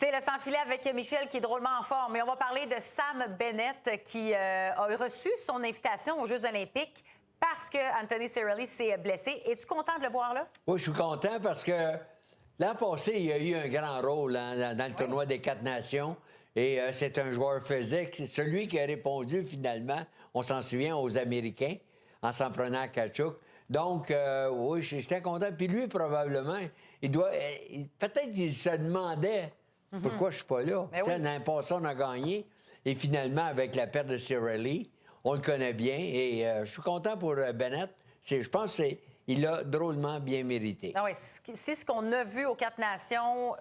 C'est le sans-filet avec Michel qui est drôlement en forme. Mais on va parler de Sam Bennett qui a reçu son invitation aux Jeux olympiques parce que Anthony Cirelli s'est blessé. Es-tu content de le voir là? Oui, je suis content parce que l'an passé, il a eu un grand rôle dans le tournoi des 4 nations. Et c'est un joueur physique. C'est celui qui a répondu finalement, on s'en souvient, aux Américains en s'en prenant à Tkachuk. Donc, oui, j'étais content. Puis lui, probablement, peut-être qu'il se demandait pourquoi je suis pas là. Ben oui. L'an passé, on a gagné. Et finalement, avec la perte de Cirelli, on le connaît bien. Et je suis content pour Bennett. Je pense qu'il l'a drôlement bien mérité. Ah oui, c'est ce qu'on a vu aux 4 nations.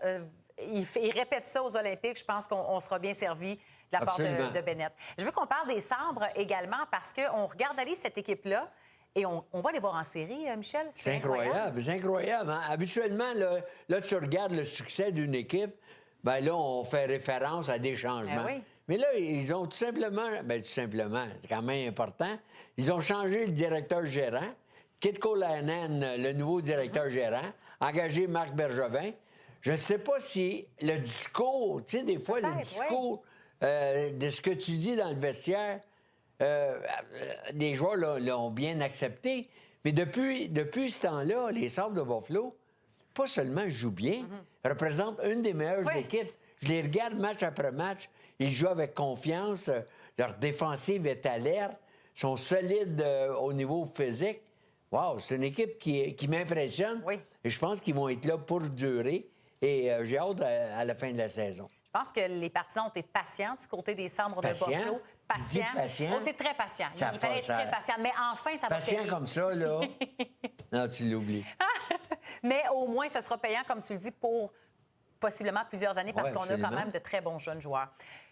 Il répète ça aux Olympiques. Je pense qu'on sera bien servi de la part de Bennett. Je veux qu'on parle des Sabres également parce qu'on regarde aller cette équipe-là et on va les voir en série, Michel. C'est incroyable, c'est incroyable. Hein? Habituellement, là, tu regardes le succès d'une équipe, bien là, on fait référence à des changements. Oui. Mais là, ils ont tout simplement, c'est quand même important, ils ont changé le directeur gérant. Kit Kolainen, le nouveau directeur gérant, engagé Marc Bergevin. Je ne sais pas si le discours, tu sais, des fois, le discours de ce que tu dis dans le vestiaire, les joueurs l'ont bien accepté. Mais depuis ce temps-là, les Sabres de Buffalo, pas seulement jouent bien, représentent une des meilleures équipes. Je les regarde match après match. Ils jouent avec confiance. Leur défensive est alerte. Sont solides au niveau physique. Wow, c'est une équipe qui m'impressionne. Oui. Et je pense qu'ils vont être là pour durer. Et j'ai hâte à la fin de la saison. Je pense que les partisans ont été patients du côté des Sabres de Buffalo. Patient. Oh, c'est très patient. Il fallait être très patient. Mais enfin, ça va payer. Patient comme ça, là. Non, tu l'oublies. Mais au moins, ce sera payant, comme tu le dis, pour possiblement plusieurs années parce qu'on a absolument. quand même de très bons jeunes joueurs.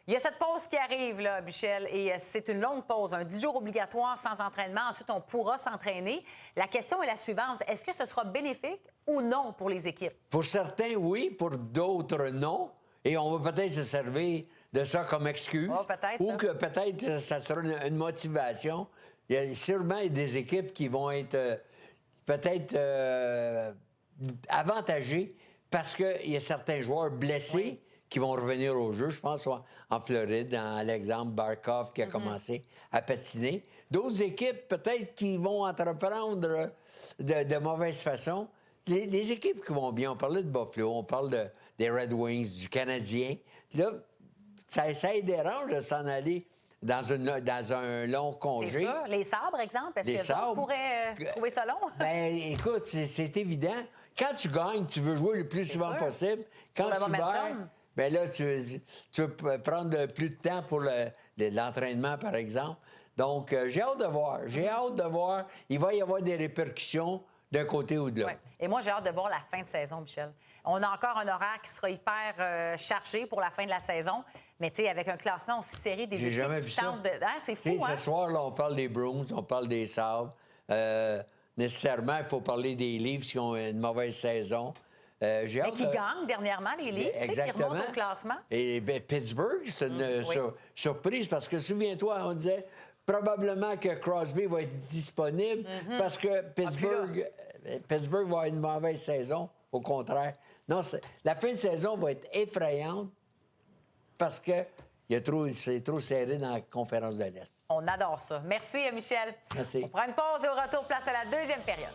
Il y a cette pause qui arrive, là, Michel, et c'est une longue pause, un 10 jours obligatoire sans entraînement. Ensuite, on pourra s'entraîner. La question est la suivante. Est-ce que ce sera bénéfique ou non pour les équipes? Pour certains, oui. Pour d'autres, non. Et on va peut-être se servir de ça comme excuse. Oh, peut-être, ou que peut-être ça sera une motivation. Il y a sûrement des équipes qui vont être peut-être avantagées parce qu'il y a certains joueurs blessés qui vont revenir au jeu. Je pense en Floride, à l'exemple Barkov qui a commencé à patiner. D'autres équipes, peut-être, qui vont entreprendre de mauvaise façon. Les équipes qui vont bien, on parlait de Buffalo, on parle des Red Wings, du Canadien. Là, ça les dérange de s'en aller dans un long congé. C'est ça. Les Sabres, exemple, est-ce que vous pourrez trouver ça long? Bien, écoute, c'est évident. Quand tu gagnes, tu veux jouer le plus souvent possible. Quand tu perds, bien là, tu veux prendre plus de temps pour l'entraînement, par exemple. Donc, j'ai hâte de voir. J'ai hâte de voir. Il va y avoir des répercussions d'un côté ou de l'autre. Ouais. Et moi, j'ai hâte de voir la fin de saison, Michel. On a encore un horaire qui sera hyper chargé pour la fin de la saison. Mais tu sais, avec un classement aussi serré des équipes jamais vu qui tentent de... Hein, c'est fou, Ce soir, là, on parle des Bruins, on parle des Sabres. Nécessairement, il faut parler des Leafs qui ont une mauvaise saison. J'ai hâte qui gagnent dernièrement, les Leafs, qui remontent au classement. Et Pittsburgh, c'est une surprise parce que, souviens-toi, on disait probablement que Crosby va être disponible parce que Pittsburgh va avoir une mauvaise saison. Au contraire. Non, la fin de saison va être effrayante parce que c'est trop serré dans la conférence de l'Est. On adore ça. Merci, Michel. Merci. On prend une pause et au retour, place à la deuxième période.